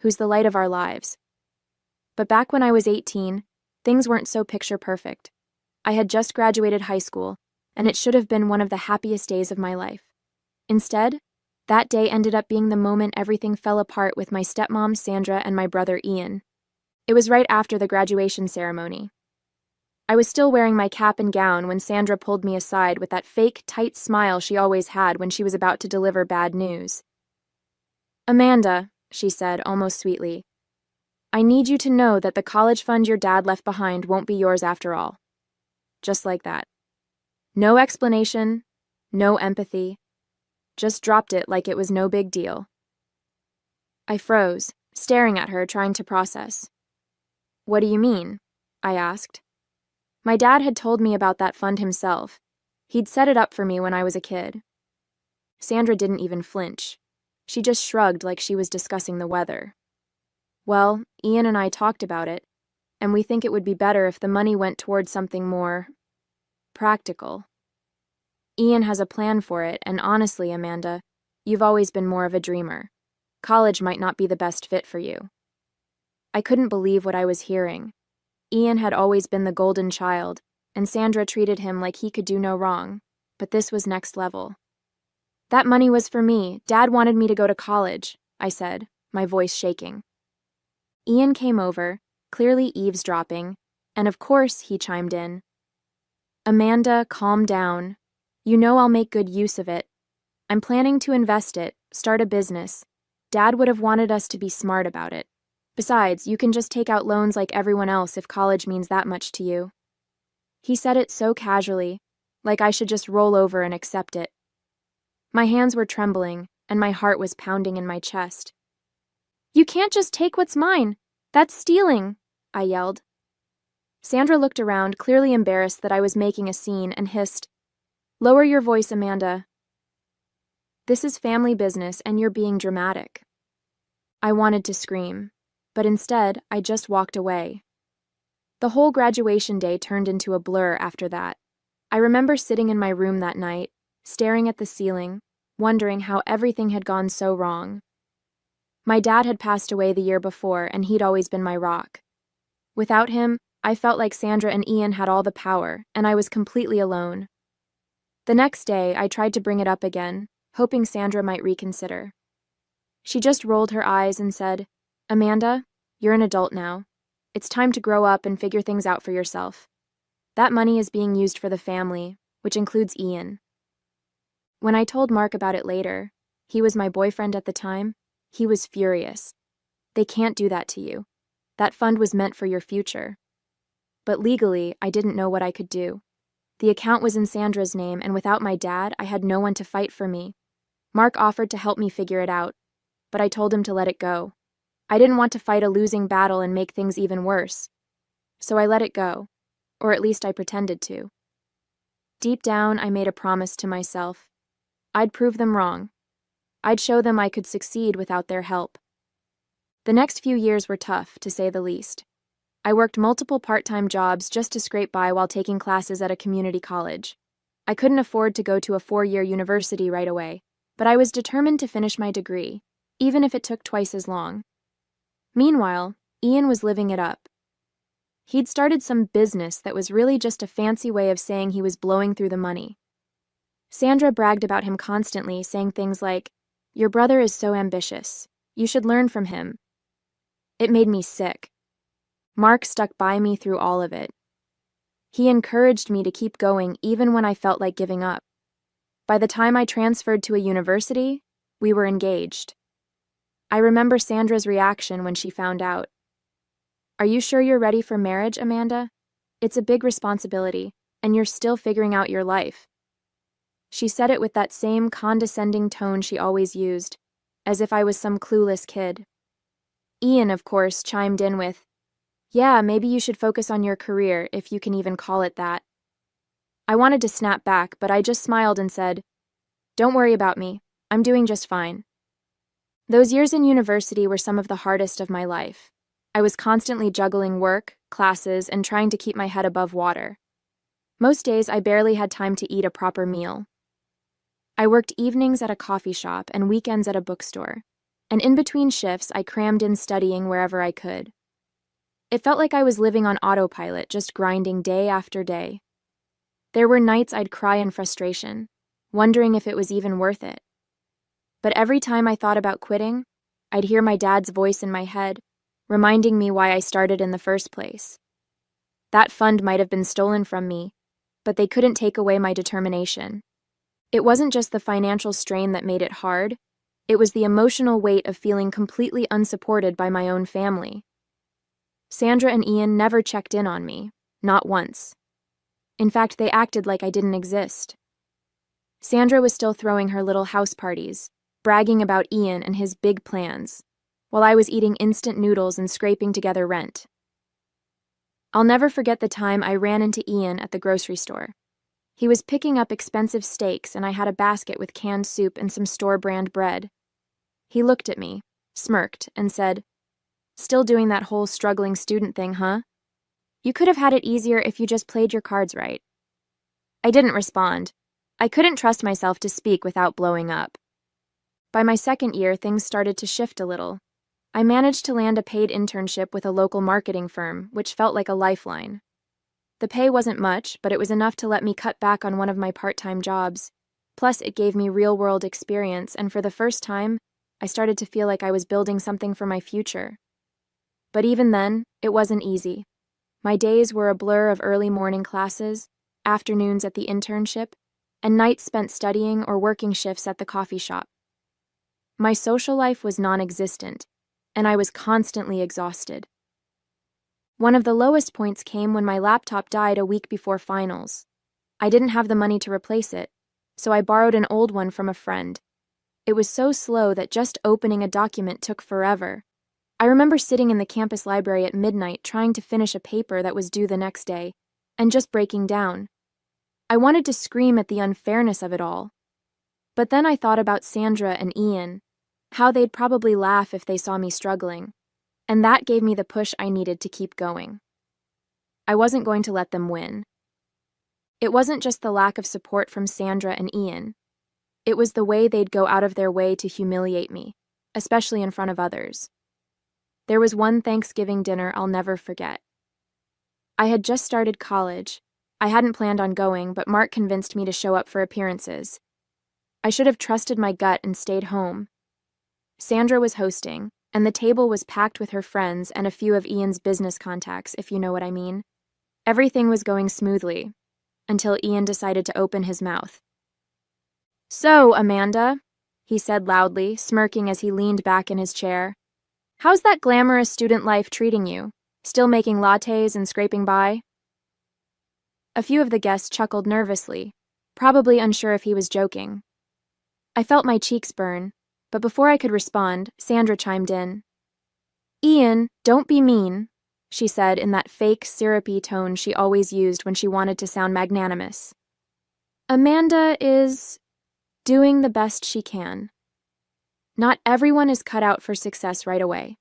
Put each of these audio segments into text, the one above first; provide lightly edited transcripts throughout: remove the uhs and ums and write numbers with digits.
who's the light of our lives. But back when I was 18, things weren't so picture perfect. I had just graduated high school, and it should have been one of the happiest days of my life. Instead, that day ended up being the moment everything fell apart with my stepmom, Sandra, and my brother, Ian. It was right after the graduation ceremony. I was still wearing my cap and gown when Sandra pulled me aside with that fake, tight smile she always had when she was about to deliver bad news. "Amanda," she said, almost sweetly, "I need you to know that the college fund your dad left behind won't be yours after all." Just like that. No explanation, no empathy. Just dropped it like it was no big deal. I froze, staring at her, trying to process. "What do you mean?" I asked. My dad had told me about that fund himself. He'd set it up for me when I was a kid. Sandra didn't even flinch. She just shrugged like she was discussing the weather. "Well, Ian and I talked about it, and we think it would be better if the money went towards something more practical. Ian has a plan for it, and honestly, Amanda, you've always been more of a dreamer. College might not be the best fit for you." I couldn't believe what I was hearing. Ian had always been the golden child, and Sandra treated him like he could do no wrong, but this was next level. "That money was for me. Dad wanted me to go to college," I said, my voice shaking. Ian came over, clearly eavesdropping, and of course he chimed in. "Amanda, calm down. You know I'll make good use of it. I'm planning to invest it, start a business. Dad would have wanted us to be smart about it. Besides, you can just take out loans like everyone else if college means that much to you." He said it so casually, like I should just roll over and accept it. My hands were trembling, and my heart was pounding in my chest. "You can't just take what's mine. That's stealing," I yelled. Sandra looked around, clearly embarrassed that I was making a scene, and hissed, "Lower your voice, Amanda. This is family business, and you're being dramatic." I wanted to scream, but instead, I just walked away. The whole graduation day turned into a blur after that. I remember sitting in my room that night, staring at the ceiling, wondering how everything had gone so wrong. My dad had passed away the year before, and he'd always been my rock. Without him, I felt like Sandra and Ian had all the power, and I was completely alone. The next day, I tried to bring it up again, hoping Sandra might reconsider. She just rolled her eyes and said, "Amanda, you're an adult now. It's time to grow up and figure things out for yourself. That money is being used for the family, which includes Ian." When I told Mark about it later, he was my boyfriend at the time, he was furious. "They can't do that to you. That fund was meant for your future." But legally, I didn't know what I could do. The account was in Sandra's name, and without my dad, I had no one to fight for me. Mark offered to help me figure it out, but I told him to let it go. I didn't want to fight a losing battle and make things even worse. So I let it go, or at least I pretended to. Deep down, I made a promise to myself. I'd prove them wrong. I'd show them I could succeed without their help. The next few years were tough, to say the least. I worked multiple part-time jobs just to scrape by while taking classes at a community college. I couldn't afford to go to a 4-year university right away, but I was determined to finish my degree, even if it took twice as long. Meanwhile, Ian was living it up. He'd started some business that was really just a fancy way of saying he was blowing through the money. Sandra bragged about him constantly, saying things like, "Your brother is so ambitious. You should learn from him." It made me sick. Mark stuck by me through all of it. He encouraged me to keep going even when I felt like giving up. By the time I transferred to a university, we were engaged. I remember Sandra's reaction when she found out. "Are you sure you're ready for marriage, Amanda? It's a big responsibility, and you're still figuring out your life." She said it with that same condescending tone she always used, as if I was some clueless kid. Ian, of course, chimed in with, "Yeah, maybe you should focus on your career, if you can even call it that." I wanted to snap back, but I just smiled and said, "Don't worry about me. I'm doing just fine." Those years in university were some of the hardest of my life. I was constantly juggling work, classes, and trying to keep my head above water. Most days, I barely had time to eat a proper meal. I worked evenings at a coffee shop and weekends at a bookstore, and in between shifts, I crammed in studying wherever I could. It felt like I was living on autopilot, just grinding day after day. There were nights I'd cry in frustration, wondering if it was even worth it. But every time I thought about quitting, I'd hear my dad's voice in my head, reminding me why I started in the first place. That fund might have been stolen from me, but they couldn't take away my determination. It wasn't just the financial strain that made it hard, it was the emotional weight of feeling completely unsupported by my own family. Sandra and Ian never checked in on me, not once. In fact, they acted like I didn't exist. Sandra was still throwing her little house parties, bragging about Ian and his big plans, while I was eating instant noodles and scraping together rent. I'll never forget the time I ran into Ian at the grocery store. He was picking up expensive steaks and I had a basket with canned soup and some store-brand bread. He looked at me, smirked, and said, "Still doing that whole struggling student thing, huh? You could have had it easier if you just played your cards right." I didn't respond. I couldn't trust myself to speak without blowing up. By my second year, things started to shift a little. I managed to land a paid internship with a local marketing firm, which felt like a lifeline. The pay wasn't much, but it was enough to let me cut back on one of my part-time jobs. Plus, it gave me real-world experience, and for the first time, I started to feel like I was building something for my future. But even then, it wasn't easy. My days were a blur of early morning classes, afternoons at the internship, and nights spent studying or working shifts at the coffee shop. My social life was non-existent, and I was constantly exhausted. One of the lowest points came when my laptop died a week before finals. I didn't have the money to replace it, so I borrowed an old one from a friend. It was so slow that just opening a document took forever. I remember sitting in the campus library at midnight trying to finish a paper that was due the next day, and just breaking down. I wanted to scream at the unfairness of it all. But then I thought about Sandra and Ian, how they'd probably laugh if they saw me struggling, and that gave me the push I needed to keep going. I wasn't going to let them win. It wasn't just the lack of support from Sandra and Ian. It was the way they'd go out of their way to humiliate me, especially in front of others. There was one Thanksgiving dinner I'll never forget. I had just started college. I hadn't planned on going, but Mark convinced me to show up for appearances. I should have trusted my gut and stayed home. Sandra was hosting, and the table was packed with her friends and a few of Ian's business contacts, if you know what I mean. Everything was going smoothly, until Ian decided to open his mouth. "So, Amanda," he said loudly, smirking as he leaned back in his chair, "how's that glamorous student life treating you? Still making lattes and scraping by?" A few of the guests chuckled nervously, probably unsure if he was joking. I felt my cheeks burn, but before I could respond, Sandra chimed in. "Ian, don't be mean," she said in that fake, syrupy tone she always used when she wanted to sound magnanimous. "Amanda is doing the best she can. Not everyone is cut out for success right away."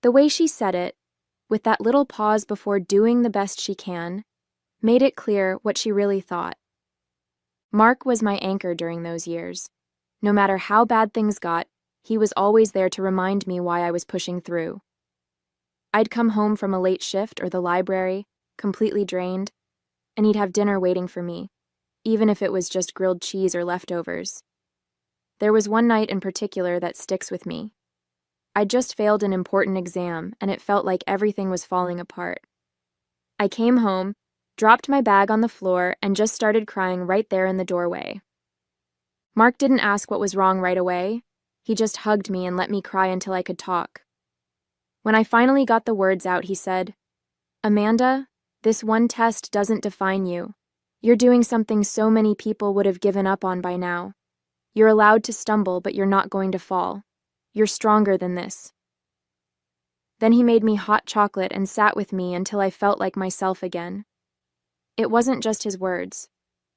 The way she said it, with that little pause before doing the best she can, made it clear what she really thought. Mark was my anchor during those years. No matter how bad things got, he was always there to remind me why I was pushing through. I'd come home from a late shift or the library, completely drained, and he'd have dinner waiting for me, even if it was just grilled cheese or leftovers. There was one night in particular that sticks with me. I'd just failed an important exam, and it felt like everything was falling apart. I came home, dropped my bag on the floor, and just started crying right there in the doorway. Mark didn't ask what was wrong right away. He just hugged me and let me cry until I could talk. When I finally got the words out, he said, "Amanda, this one test doesn't define you. You're doing something so many people would have given up on by now. You're allowed to stumble, but you're not going to fall. You're stronger than this." Then he made me hot chocolate and sat with me until I felt like myself again. It wasn't just his words.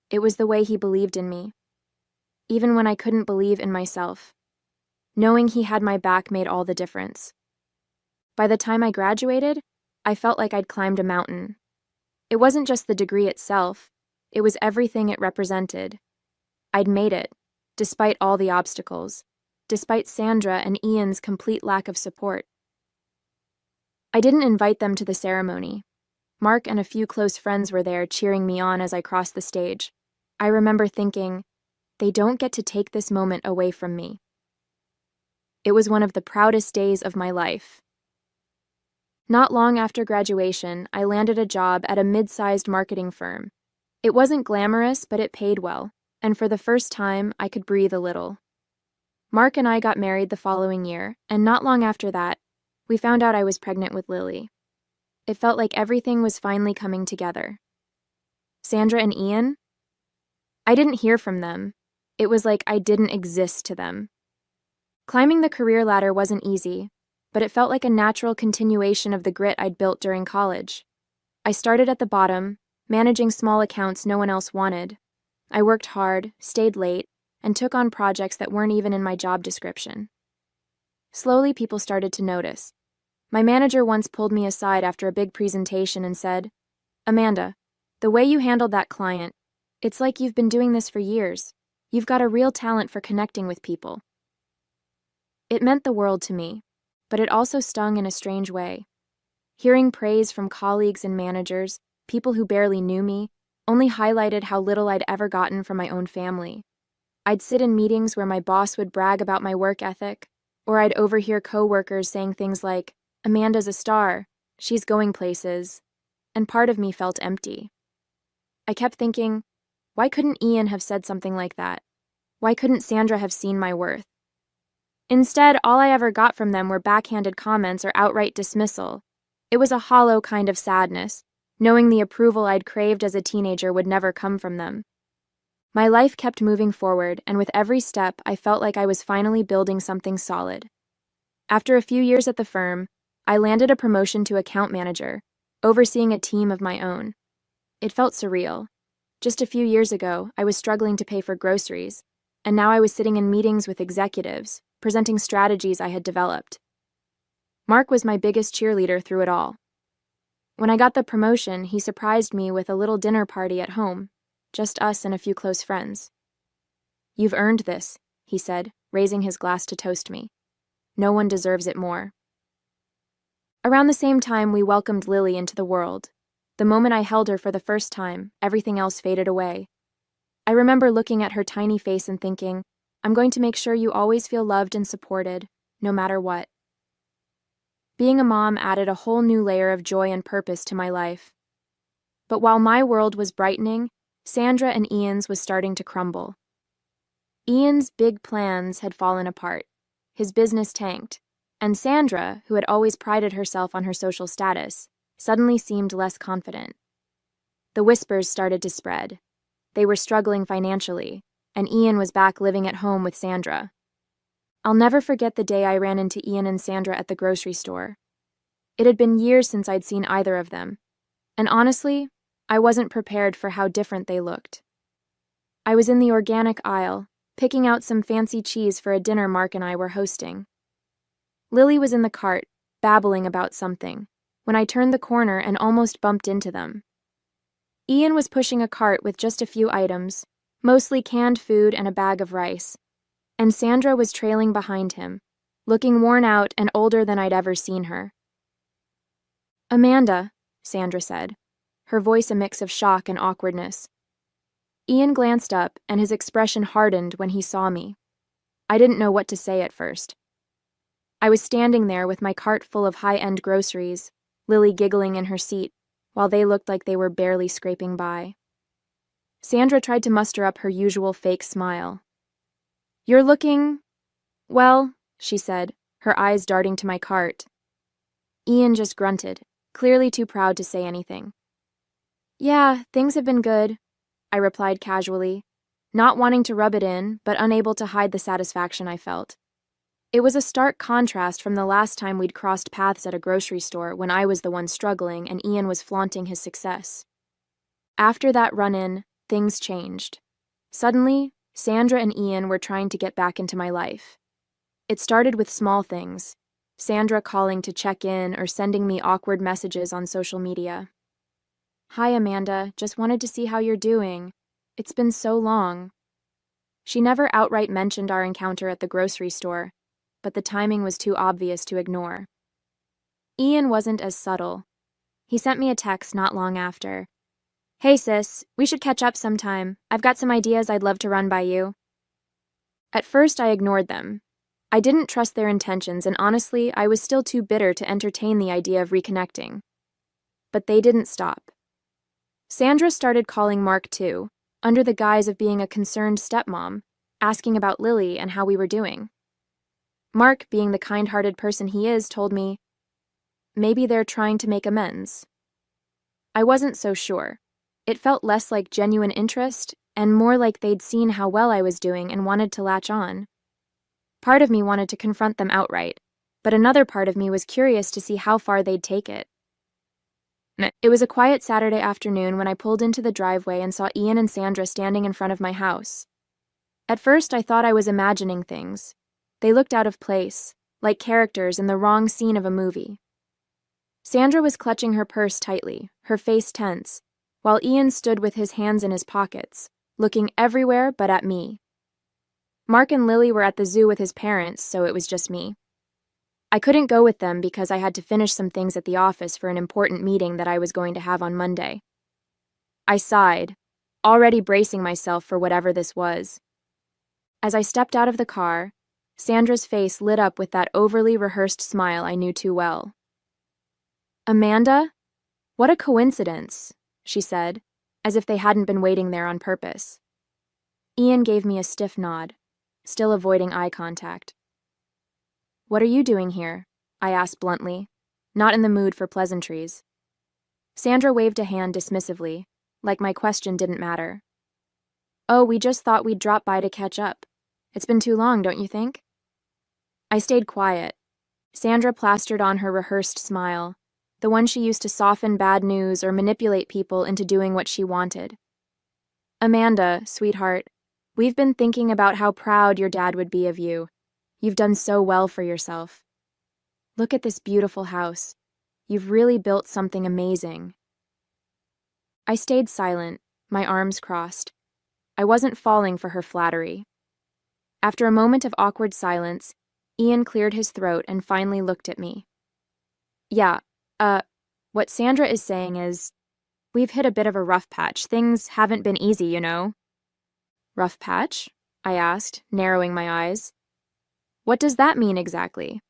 It was the way he believed in me. Even when I couldn't believe in myself. Knowing he had my back made all the difference. By the time I graduated, I felt like I'd climbed a mountain. It wasn't just the degree itself, it was everything it represented. I'd made it, despite all the obstacles. despite Sandra and Ian's complete lack of support. I didn't invite them to the ceremony. Mark and a few close friends were there cheering me on as I crossed the stage. I remember thinking, they don't get to take this moment away from me. It was one of the proudest days of my life. Not long after graduation, I landed a job at a mid-sized marketing firm. It wasn't glamorous, but it paid well, and for the first time, I could breathe a little. Mark and I got married the following year, and not long after that, we found out I was pregnant with Lily. It felt like everything was finally coming together. Sandra and Ian? I didn't hear from them. It was like I didn't exist to them. Climbing the career ladder wasn't easy, but it felt like a natural continuation of the grit I'd built during college. I started at the bottom, managing small accounts no one else wanted. I worked hard, stayed late, and took on projects that weren't even in my job description. Slowly, people started to notice. My manager once pulled me aside after a big presentation and said, "Amanda, the way you handled that client, it's like you've been doing this for years. You've got a real talent for connecting with people." It meant the world to me, but it also stung in a strange way. Hearing praise from colleagues and managers, people who barely knew me, only highlighted how little I'd ever gotten from my own family. I'd sit in meetings where my boss would brag about my work ethic, or I'd overhear coworkers saying things like, "Amanda's a star, she's going places," and part of me felt empty. I kept thinking, why couldn't Ian have said something like that? Why couldn't Sandra have seen my worth? Instead, all I ever got from them were backhanded comments or outright dismissal. It was a hollow kind of sadness, knowing the approval I'd craved as a teenager would never come from them. My life kept moving forward, and with every step, I felt like I was finally building something solid. After a few years at the firm, I landed a promotion to account manager, overseeing a team of my own. It felt surreal. Just a few years ago, I was struggling to pay for groceries, and now I was sitting in meetings with executives, presenting strategies I had developed. Mark was my biggest cheerleader through it all. When I got the promotion, he surprised me with a little dinner party at home, just us and a few close friends. "You've earned this," he said, raising his glass to toast me. "No one deserves it more." Around the same time, we welcomed Lily into the world. The moment I held her for the first time, everything else faded away. I remember looking at her tiny face and thinking, I'm going to make sure you always feel loved and supported, no matter what. Being a mom added a whole new layer of joy and purpose to my life. But while my world was brightening, Sandra and Ian's was starting to crumble. Ian's big plans had fallen apart. His business tanked, and Sandra, who had always prided herself on her social status, suddenly seemed less confident. The whispers started to spread. They were struggling financially, and Ian was back living at home with Sandra. I'll never forget the day I ran into Ian and Sandra at the grocery store. It had been years since I'd seen either of them, and honestly, I wasn't prepared for how different they looked. I was in the organic aisle, picking out some fancy cheese for a dinner Mark and I were hosting. Lily was in the cart, babbling about something, when I turned the corner and almost bumped into them. Ian was pushing a cart with just a few items, mostly canned food and a bag of rice, and Sandra was trailing behind him, looking worn out and older than I'd ever seen her. "Amanda," Sandra said, her voice a mix of shock and awkwardness. Ian glanced up, and his expression hardened when he saw me. I didn't know what to say at first. I was standing there with my cart full of high-end groceries, Lily giggling in her seat, while they looked like they were barely scraping by. Sandra tried to muster up her usual fake smile. "You're looking... well," she said, her eyes darting to my cart. Ian just grunted, clearly too proud to say anything. "Yeah, things have been good," I replied casually, not wanting to rub it in, but unable to hide the satisfaction I felt. It was a stark contrast from the last time we'd crossed paths at a grocery store when I was the one struggling and Ian was flaunting his success. After that run-in, things changed. Suddenly, Sandra and Ian were trying to get back into my life. It started with small things, Sandra calling to check in or sending me awkward messages on social media. "Hi, Amanda, just wanted to see how you're doing. It's been so long." She never outright mentioned our encounter at the grocery store, but the timing was too obvious to ignore. Ian wasn't as subtle. He sent me a text not long after. "Hey sis, we should catch up sometime. I've got some ideas I'd love to run by you." At first I ignored them. I didn't trust their intentions, and honestly, I was still too bitter to entertain the idea of reconnecting. But they didn't stop. Sandra started calling Mark too, under the guise of being a concerned stepmom, asking about Lily and how we were doing. Mark, being the kind-hearted person he is, told me, maybe they're trying to make amends. I wasn't so sure. It felt less like genuine interest and more like they'd seen how well I was doing and wanted to latch on. Part of me wanted to confront them outright, but another part of me was curious to see how far they'd take it. It was a quiet Saturday afternoon when I pulled into the driveway and saw Ian and Sandra standing in front of my house. At first, I thought I was imagining things. They looked out of place, like characters in the wrong scene of a movie. Sandra was clutching her purse tightly, her face tense, while Ian stood with his hands in his pockets, looking everywhere but at me. Mark and Lily were at the zoo with his parents, so it was just me. I couldn't go with them because I had to finish some things at the office for an important meeting that I was going to have on Monday. I sighed, already bracing myself for whatever this was. As I stepped out of the car, Sandra's face lit up with that overly rehearsed smile I knew too well. "Amanda? What a coincidence," she said, as if they hadn't been waiting there on purpose. Ian gave me a stiff nod, still avoiding eye contact. "What are you doing here?" I asked bluntly, not in the mood for pleasantries. Sandra waved a hand dismissively, like my question didn't matter. "Oh, we just thought we'd drop by to catch up. It's been too long, don't you think?" I stayed quiet. Sandra plastered on her rehearsed smile, the one she used to soften bad news or manipulate people into doing what she wanted. "Amanda, sweetheart, we've been thinking about how proud your dad would be of you. You've done so well for yourself. Look at this beautiful house. You've really built something amazing." I stayed silent, my arms crossed. I wasn't falling for her flattery. After a moment of awkward silence, Ian cleared his throat and finally looked at me. "Yeah, what Sandra is saying is, we've hit a bit of a rough patch. Things haven't been easy, you know." "Rough patch?" I asked, narrowing my eyes. "What does that mean exactly?"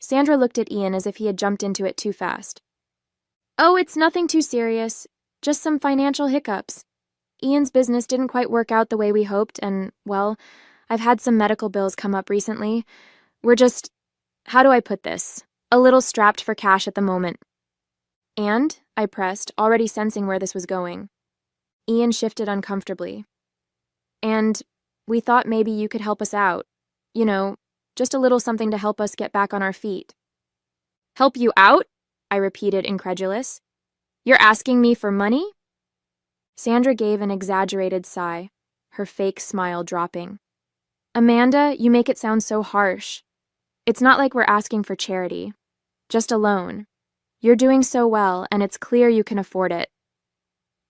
Sandra looked at Ian as if he had jumped into it too fast. "Oh, it's nothing too serious. Just some financial hiccups. Ian's business didn't quite work out the way we hoped, and, well, I've had some medical bills come up recently. We're just, how do I put this, a little strapped for cash at the moment." "And?" I pressed, already sensing where this was going. Ian shifted uncomfortably. "And we thought maybe you could help us out. You know, just a little something to help us get back on our feet." "Help you out?" I repeated, incredulous. "You're asking me for money?" Sandra gave an exaggerated sigh, her fake smile dropping. "Amanda, you make it sound so harsh. It's not like we're asking for charity. Just a loan. You're doing so well, and it's clear you can afford it.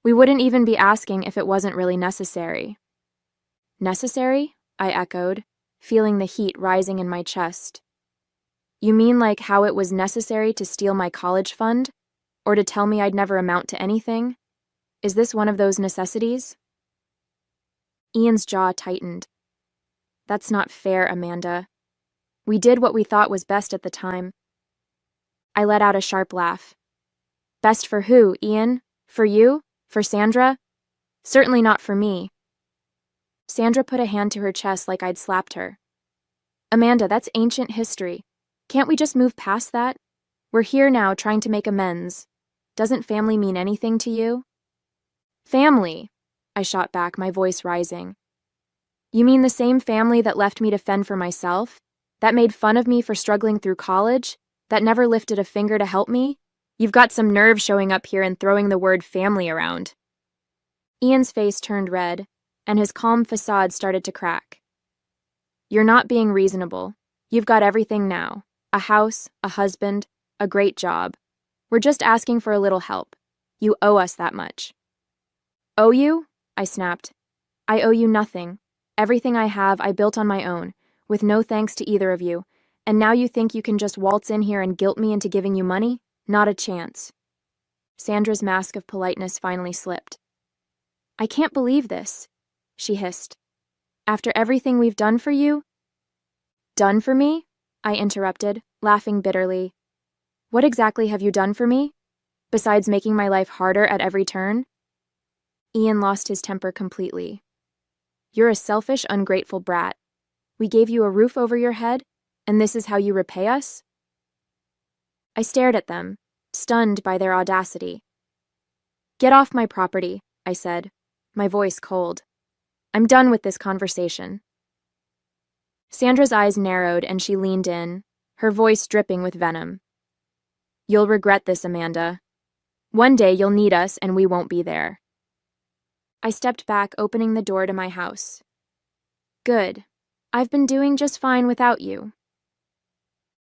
We wouldn't even be asking if it wasn't really necessary." "Necessary?" I echoed, feeling the heat rising in my chest. "You mean like how it was necessary to steal my college fund? Or to tell me I'd never amount to anything? Is this one of those necessities?" Ian's jaw tightened. "That's not fair, Amanda. We did what we thought was best at the time." I let out a sharp laugh. "Best for who, Ian? For you? For Sandra? Certainly not for me." Sandra put a hand to her chest like I'd slapped her. "Amanda, that's ancient history. Can't we just move past that? We're here now trying to make amends. Doesn't family mean anything to you?" "Family?" I shot back, my voice rising. "You mean the same family that left me to fend for myself? That made fun of me for struggling through college? That never lifted a finger to help me? You've got some nerve showing up here and throwing the word family around." Ian's face turned red, and his calm facade started to crack. "You're not being reasonable. You've got everything now. A house, a husband, a great job. We're just asking for a little help. You owe us that much." "Owe you?" I snapped. "I owe you nothing. Everything I have, I built on my own, with no thanks to either of you, and now you think you can just waltz in here and guilt me into giving you money? Not a chance. Sandra's mask of politeness finally slipped. I can't believe this, she hissed. After everything we've done for you? Done for me? I interrupted, laughing bitterly. What exactly have you done for me? Besides making my life harder at every turn? Ian lost his temper completely. You're a selfish, ungrateful brat. We gave you a roof over your head, and this is how you repay us? I stared at them, stunned by their audacity. Get off my property, I said, my voice cold. I'm done with this conversation. Sandra's eyes narrowed and she leaned in, her voice dripping with venom. You'll regret this, Amanda. One day you'll need us and we won't be there. I stepped back, opening the door to my house. Good. I've been doing just fine without you.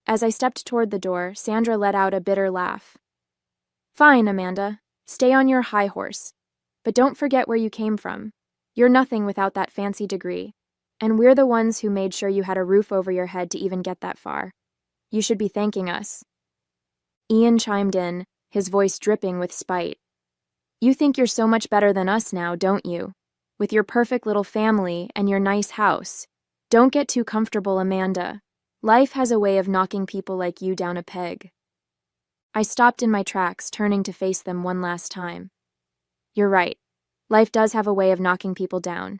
As I stepped toward the door, Sandra let out a bitter laugh. Fine, Amanda. Stay on your high horse. But don't forget where you came from. You're nothing without that fancy degree. And we're the ones who made sure you had a roof over your head to even get that far. You should be thanking us. Ian chimed in, his voice dripping with spite. You think you're so much better than us now, don't you? With your perfect little family and your nice house. Don't get too comfortable, Amanda. Life has a way of knocking people like you down a peg. I stopped in my tracks, turning to face them one last time. You're right. Life does have a way of knocking people down.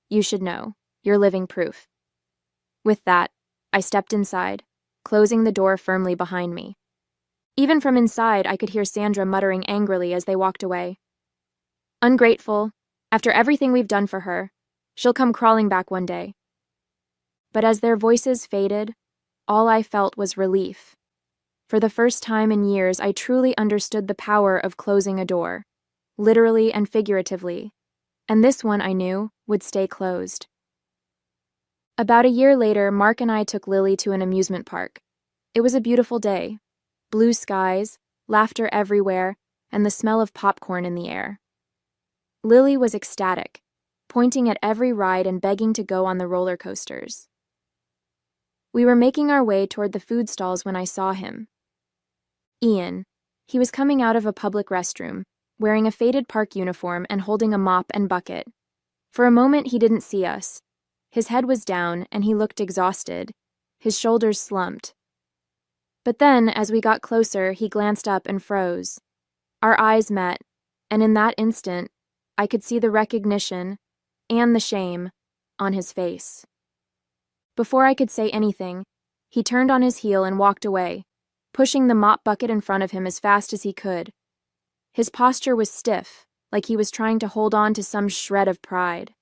You should know. You're living proof. With that, I stepped inside, closing the door firmly behind me. Even from inside, I could hear Sandra muttering angrily as they walked away. Ungrateful. After everything we've done for her, she'll come crawling back one day. But as their voices faded, all I felt was relief. For the first time in years, I truly understood the power of closing a door, literally and figuratively, and this one, I knew, would stay closed. About a year later, Mark and I took Lily to an amusement park. It was a beautiful day. Blue skies, laughter everywhere, and the smell of popcorn in the air. Lily was ecstatic, pointing at every ride and begging to go on the roller coasters. We were making our way toward the food stalls when I saw him. Ian. He was coming out of a public restroom, wearing a faded park uniform and holding a mop and bucket. For a moment he didn't see us. His head was down and he looked exhausted, his shoulders slumped. But then, as we got closer, he glanced up and froze. Our eyes met, and in that instant, I could see the recognition, and the shame, on his face. Before I could say anything, he turned on his heel and walked away, pushing the mop bucket in front of him as fast as he could. His posture was stiff, like he was trying to hold on to some shred of pride.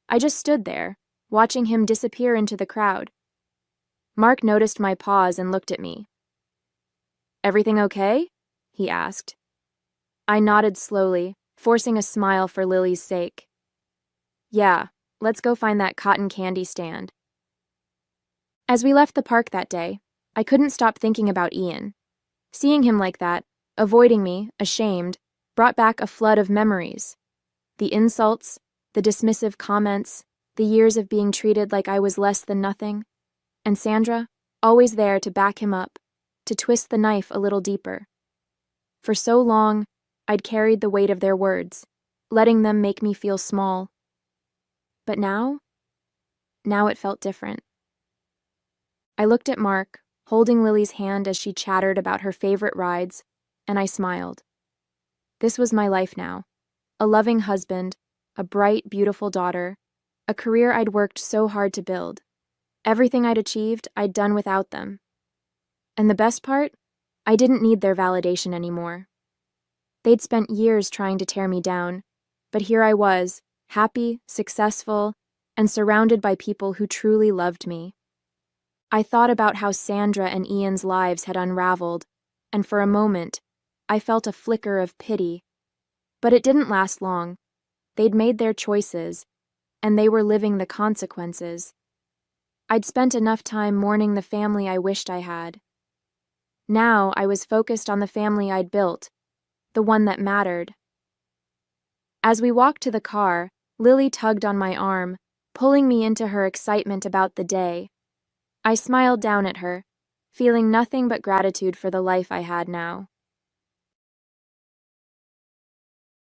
I just stood there, watching him disappear into the crowd. Mark noticed my pause and looked at me. Everything okay? He asked. I nodded slowly, forcing a smile for Lily's sake. Yeah, let's go find that cotton candy stand. As we left the park that day, I couldn't stop thinking about Ian. Seeing him like that, avoiding me, ashamed, brought back a flood of memories. The insults, the dismissive comments, the years of being treated like I was less than nothing, and Sandra, always there to back him up, to twist the knife a little deeper. For so long, I'd carried the weight of their words, letting them make me feel small. But now it felt different. I looked at Mark, holding Lily's hand as she chattered about her favorite rides, and I smiled. This was my life now. A loving husband, a bright, beautiful daughter, a career I'd worked so hard to build. Everything I'd achieved, I'd done without them. And the best part? I didn't need their validation anymore. They'd spent years trying to tear me down, but here I was, happy, successful, and surrounded by people who truly loved me. I thought about how Sandra and Ian's lives had unraveled, and for a moment, I felt a flicker of pity. But it didn't last long. They'd made their choices, and they were living the consequences. I'd spent enough time mourning the family I wished I had. Now I was focused on the family I'd built, the one that mattered. As we walked to the car, Lily tugged on my arm, pulling me into her excitement about the day. I smiled down at her, feeling nothing but gratitude for the life I had now.